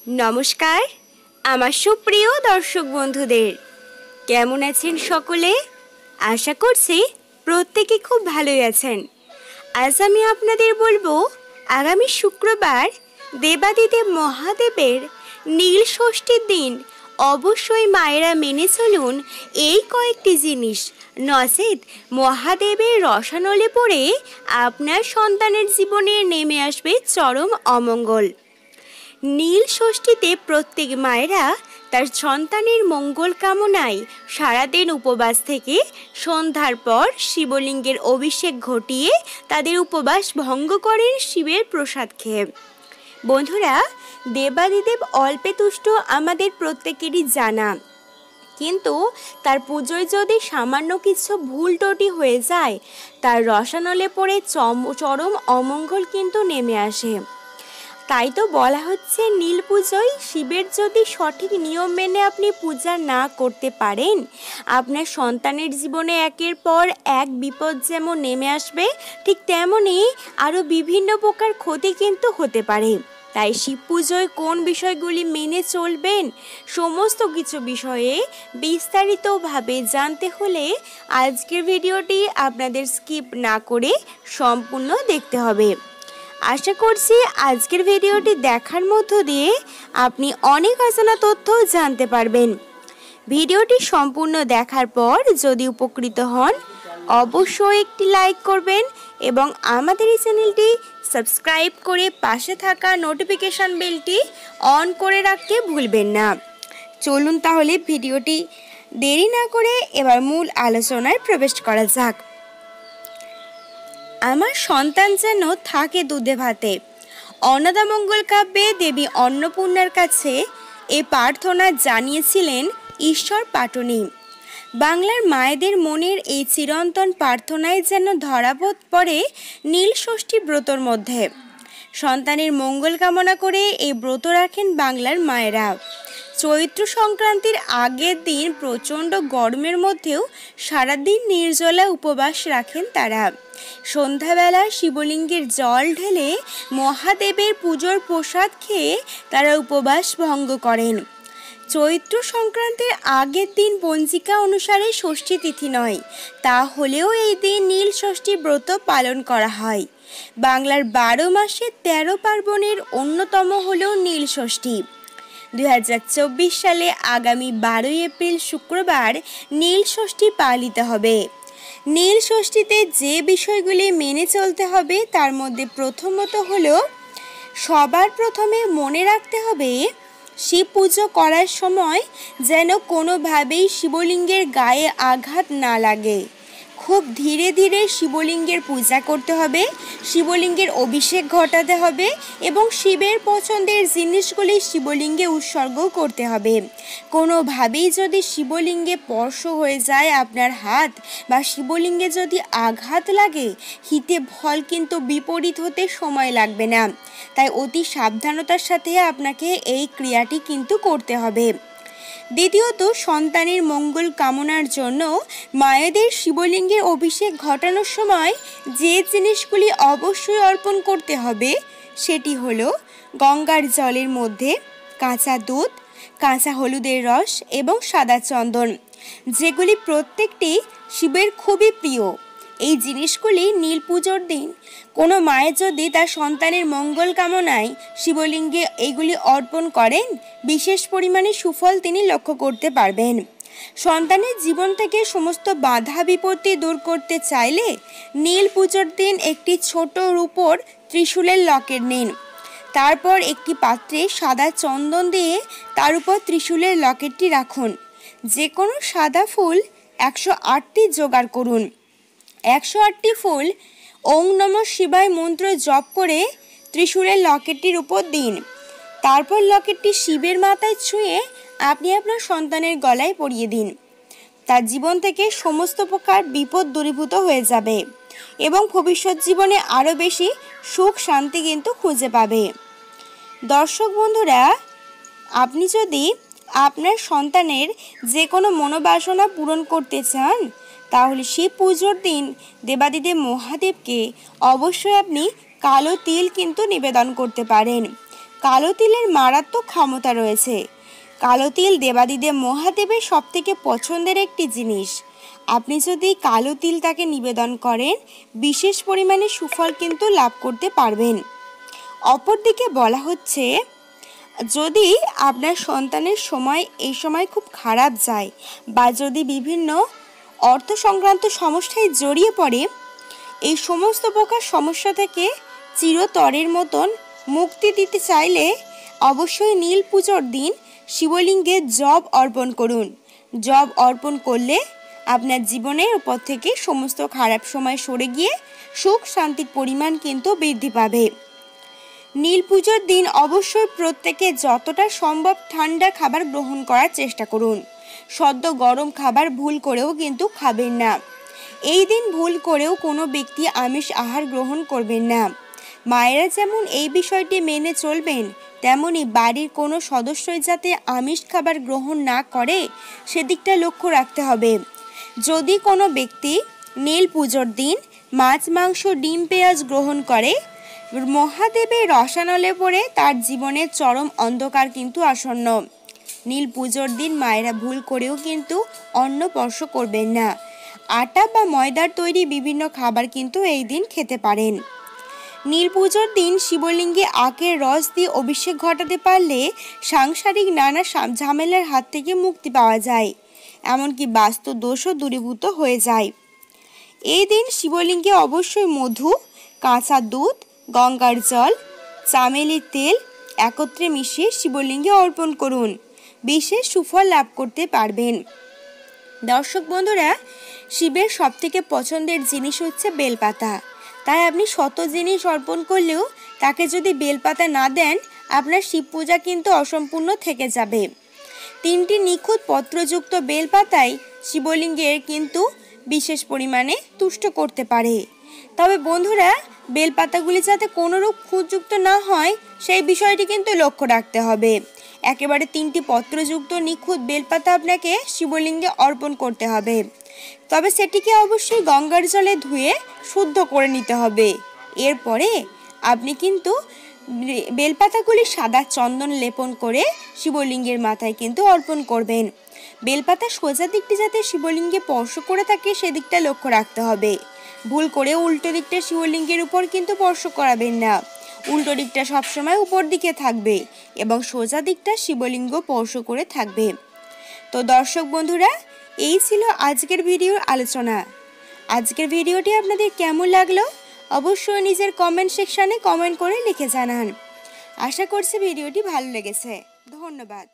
নমস্কার আমার সুপ্রিয় দর্শক বন্ধুদের, কেমন আছেন সকলে? আশা করছি প্রত্যেকে খুব ভালোই আছেন। আজ আমি আপনাদের বলবো আগামী শুক্রবার দেবাদিদেব মহাদেবের নীল ষষ্ঠীর দিন অবশ্যই মায়েরা মেনে চলুন এই কয়েকটি জিনিস, নচেত মহাদেবের রসানলে পড়ে আপনার সন্তানের জীবনে নেমে আসবে চরম অমঙ্গল। নীল ষষ্ঠীতে প্রত্যেক মায়েরা তার সন্তানের মঙ্গল কামনায় সারাদিন উপবাস থেকে সন্ধ্যার পর শিবলিঙ্গের অভিষেক ঘটিয়ে তাদের উপবাস ভঙ্গ করেন শিবের প্রসাদ খেয়ে। বন্ধুরা, দেবাদিদেব অল্পে তুষ্ট আমাদের প্রত্যেকেরই জানা, কিন্তু তার পুজোয় যদি সামান্য কিছু ভুল ত্রুটি হয়ে যায় তার রসানলে পড়ে চরম অমঙ্গল কিন্তু নেমে আসে। তাই তো বলা হচ্ছে, নীল পুজোয় শিবের যদি সঠিক নিয়ম মেনে আপনি পূজা না করতে পারেন, আপনার সন্তানের জীবনে একের পর এক বিপদ যেমন নেমে আসবে, ঠিক তেমনই আরও বিভিন্ন প্রকার ক্ষতি কিন্তু হতে পারে। তাই শিব পুজোয় কোন বিষয়গুলি মেনে চলবেন, সমস্ত কিছু বিষয়ে বিস্তারিতভাবে জানতে হলে আজকের ভিডিওটি আপনাদের স্কিপ না করে সম্পূর্ণ দেখতে হবে। আশা করছি আজকের ভিডিওটি দেখার মধ্য দিয়ে আপনি অনেক অজানা তথ্য জানতে পারবেন। ভিডিওটি সম্পূর্ণ দেখার পর যদি উপকৃত হন অবশ্যই একটি লাইক করবেন এবং আমাদের এই চ্যানেলটি সাবস্ক্রাইব করে পাশে থাকা নোটিফিকেশন বেলটি অন করে রাখতে ভুলবেন না। চলুন তাহলে ভিডিওটি দেরি না করে এবার মূল আলোচনায় প্রবেশ করা যাক। আমার সন্তান যেন থাকে দুধে ভাতে। অন্নদামঙ্গল কাব্যে দেবী অন্নপূর্ণার কাছে এ প্রার্থনা জানিয়েছিলেন ঈশ্বর পাটনি। বাংলার মায়েদের মনের এই চিরন্তন প্রার্থনায় যেন ধরা পড়ে নীল ষষ্ঠী ব্রতর মধ্যে। সন্তানের মঙ্গল কামনা করে এই ব্রত রাখেন বাংলার মায়েরা। চৈত্র সংক্রান্তির আগের দিন প্রচণ্ড গরমের মধ্যেও সারাদিন নির্জলা উপবাস রাখেন তারা। সন্ধ্যাবেলা শিবলিঙ্গের জল ঢেলে মহাদেবের পুজোর প্রসাদ খেয়ে তারা উপবাস ভঙ্গ করেন। চৈত্র সংক্রান্তির আগের দিন পঞ্জিকা অনুসারে ষষ্ঠী তিথি নয়, তা হলেও এই দিন নীল ষষ্ঠী ব্রত পালন করা হয়। বাংলার 12 মাসের 13 পার্বণের অন্যতম হল নীল ষষ্ঠী। 2024 সালে আগামী 12 এপ্রিল শুক্রবার নীল ষষ্ঠী পালিত হবে। নীল ষষ্ঠীতে যে বিষয়গুলি মেনে চলতে হবে তার মধ্যে প্রথমত হলো, সবার প্রথমে মনে রাখতে হবে শিব পুজো করার সময় যেন কোনোভাবেই শিবলিঙ্গের গায়ে আঘাত না লাগে। খুব ধীরে ধীরে শিবলিঙ্গের পূজা করতে হবে, শিবলিঙ্গের অভিষেক ঘটাতে হবে এবং শিবের পছন্দের জিনিসগুলি শিবলিঙ্গে উৎসর্গ করতে হবে। কোনোভাবেই যদি শিবলিঙ্গে স্পর্শ হয়ে যায় আপনার হাত বা শিবলিঙ্গে যদি আঘাত লাগে, হিতে ফল কিন্তু বিপরীত হতে সময় লাগবে না। তাই অতি সাবধানতার সাথে আপনাকে এই ক্রিয়াটি কিন্তু করতে হবে। দ্বিতীয়ত, সন্তানের মঙ্গল কামনার জন্য মায়েদের শিবলিঙ্গের অভিষেক ঘটানোর সময় যে জিনিসগুলি অবশ্যই অর্পণ করতে হবে সেটি হলো গঙ্গার জলের মধ্যে কাঁচা দুধ, কাঁচা হলুদের রস এবং সাদা চন্দন, যেগুলি প্রত্যেকটি শিবের খুবই প্রিয়। এই জিনিসগুলি নীল পুজোর দিন কোনো মায়ের যদি তার সন্তানের মঙ্গল কামনায় শিবলিঙ্গে এইগুলি অর্পণ করেন, বিশেষ পরিমাণে সুফল তিনি লক্ষ্য করতে পারবেন। সন্তানের জীবন থেকে সমস্ত বাধা বিপত্তি দূর করতে চাইলে নীল পুজোর দিন একটি ছোট রূপোর ত্রিশূলের লকেট নিন। তারপর একটি পাত্রে সাদা চন্দন দিয়ে তার উপর ত্রিশূলের লকেটটি রাখুন। যে কোনো সাদা ফুল 108টি জোগাড় করুন। 108টি ফুল ওং নমঃ শিবায় মন্ত্র জপ করে ত্রিশূলের লকেটটির উপর দিন। তারপর লকেটটি শিবের মাথায় ছুঁয়ে আপনি আপনার সন্তানের গলায় পরিয়ে দিন। তার জীবন থেকে সমস্ত প্রকার বিপদ দূরীভূত হয়ে যাবে এবং ভবিষ্যৎ জীবনে আরও বেশি সুখ শান্তি কিন্তু খুঁজে পাবে। দর্শক বন্ধুরা, আপনি যদি আপনার সন্তানের যে কোনো মনোবাসনা পূরণ করতে চান তাহলে শিব পুজোর দিন দেবাদিদেব মহাদেবকে অবশ্যই আপনি কালো তিল কিন্তু নিবেদন করতে পারেন। কালো তিলের মারাত্মক ক্ষমতা রয়েছে। কালো তিল দেবাদিদেব মহাদেবের সবথেকে পছন্দের একটি জিনিস। আপনি যদি কালো তিল তাকে নিবেদন করেন, বিশেষ পরিমাণে সুফল কিন্তু লাভ করতে পারবেন। অপরদিকে বলা হচ্ছে, যদি আপনার সন্তানের এই সময় খুব খারাপ যায় বা যদি বিভিন্ন অর্থ সংক্রান্ত সমস্যায় জড়িয়ে পড়ে, এই সমস্ত প্রকার সমস্যা থেকে চিরতরের মতন মুক্তি দিতে চাইলে অবশ্যই নীল পুজোর দিন শিবলিঙ্গে জব অর্পণ করুন। জব অর্পণ করলে আপনার জীবনের উপর থেকে সমস্ত খারাপ সময় সরে গিয়ে সুখ শান্তির পরিমাণ কিন্তু বৃদ্ধি পাবে। নীল পুজোর দিন অবশ্যই প্রত্যেকে যতটা সম্ভব ঠান্ডা খাবার গ্রহণ করার চেষ্টা করুন। সদ্য গরম খাবার ভুল করেও কিন্তু খাবেন না। এই দিন ভুল করেও কোনো ব্যক্তি আমিষ আহার গ্রহণ করবেন না। মায়েরা যেমন এই বিষয়টি মেনে চলবেন, তেমনি বাড়ির কোনো সদস্যই যাতে আমিষ খাবার গ্রহণ না করে সেদিকটা লক্ষ্য রাখতে হবে। যদি কোনো ব্যক্তি নীল পুজোর দিন মাছ, মাংস, ডিম, পেঁয়াজ গ্রহণ করে, মহাদেবের রসানলে পড়ে তার জীবনের চরম অন্ধকার কিন্তু আসন্ন। নীল পুজোর দিন মায়েরা ভুল করেও কিন্তু অন্ন স্পর্শ করবেন না। আটা বা ময়দার তৈরি বিভিন্ন খাবার কিন্তু এই দিন খেতে পারেন। নীল পুজোর দিন শিবলিঙ্গে আখের রস দিয়ে অভিষেক ঘটাতে পারলে সাংসারিক নানা ঝামেলার হাত থেকে মুক্তি পাওয়া যায়, এমনকি বাস্তু দোষও দূরীভূত হয়ে যায়। এই দিন শিবলিঙ্গে অবশ্যই মধু, কাঁচা দুধ, গঙ্গার জল, চামেলির তেল একত্রে মিশিয়ে শিবলিঙ্গে অর্পণ করুন। বিশেষ সুফল লাভ করতে পারবেন। দর্শক বন্ধুরা, শিবের সবথেকে পছন্দের জিনিস হচ্ছে বেলপাতা। তাই আপনি শত জিনিস অর্পণ করলেও তাকে যদি বেলপাতা না দেন, আপনার শিব পূজা কিন্তু অসম্পূর্ণ থেকে যাবে। 3টি নিখুঁত পত্রযুক্ত বেলপাতাই শিবলিঙ্গের কিন্তু বিশেষ পরিমাণে তুষ্ট করতে পারে। তবে বন্ধুরা, বেলপাতাগুলি যাতে কোনোরূপ খুঁতযুক্ত না হয় সেই বিষয়টি কিন্তু লক্ষ্য রাখতে হবে। একেবারে 3টি পত্রযুক্ত নিখুঁত বেলপাতা আপনাকে শিবলিঙ্গে অর্পণ করতে হবে। তবে সেটিকে অবশ্যই গঙ্গার জলে ধুয়ে শুদ্ধ করে নিতে হবে। এরপরে আপনি কিন্তু বেলপাতাগুলি সাদা চন্দন লেপন করে শিবলিঙ্গের মাথায় কিন্তু অর্পণ করবেন। বেলপাতা সোজা দিকটি যাতে শিবলিঙ্গে স্পর্শ করে থাকে সেদিকটা লক্ষ্য রাখতে হবে। ভুল করে উল্টো দিকটা শিবলিঙ্গের উপর কিন্তু স্পর্শ করাবেন না। উল্টো দিকটা সবসময় উপর দিকে থাকবে এবং সোজা দিকটা শিবলিঙ্গ স্পর্শ করে থাকবে। তো দর্শক বন্ধুরা, এই ছিল আজকের ভিডিওর আলোচনা। আজকের ভিডিওটি আপনাদের কেমন লাগলো অবশ্যই নিজের কমেন্ট সেকশনে কমেন্ট করে লিখে জানান। আশা করছি ভিডিওটি ভালো লেগেছে। ধন্যবাদ।